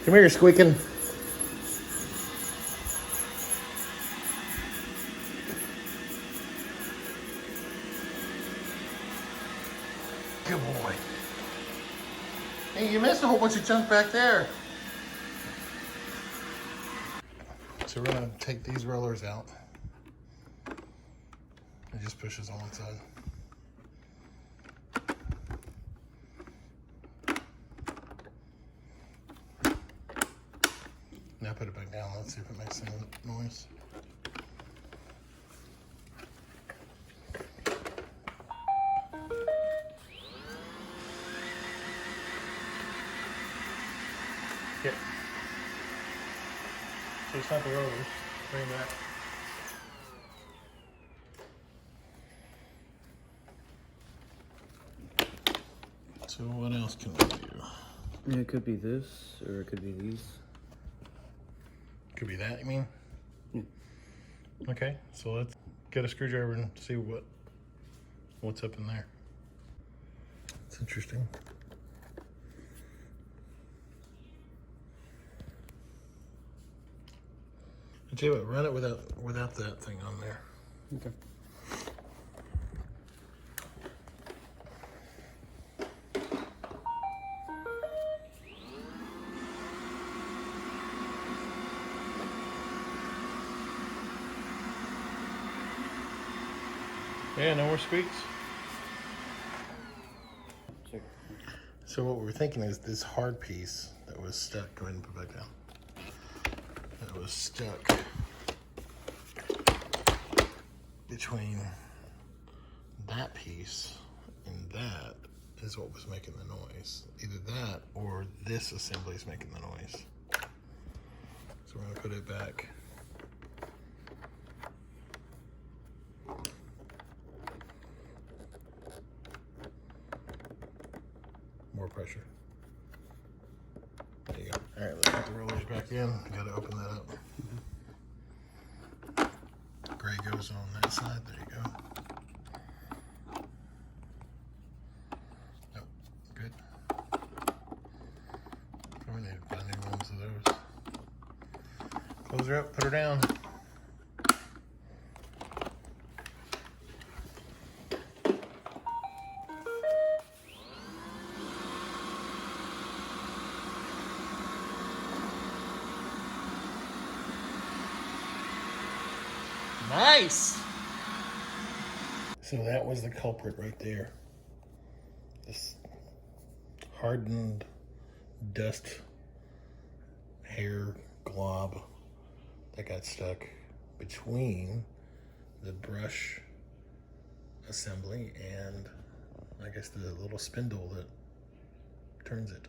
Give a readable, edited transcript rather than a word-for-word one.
Come here, Squeaking. Good boy. Hey, you missed a whole bunch of junk back there. So we're gonna take these rollers out. It just pushes on one side. Now put it back down. Let's see if it makes any noise. Yeah. So it's not the rollers. Bring it back. So what else can we do? Yeah, it could be this, or it could be these. Could be that, you mean? Yeah. Okay, so let's get a screwdriver and see what's up in there. It's interesting. I'll tell you what, run it without that thing on there. Okay. Yeah, no more squeaks. Check. So what we're thinking is this hard piece that was stuck, go ahead and put it back down. That was stuck between that piece and that is what was making the noise. Either that or this assembly is making the noise. So we're gonna put it back. More pressure. There you go. All right, let's put the rollers back in. Gotta open that up. Gray goes on that side. There you go. Nope, good. Probably need to buy new ones of those. Close her up, put her down. Nice! So that was the culprit right there. This hardened dust hair glob that got stuck between the brush assembly and I guess the little spindle that turns it.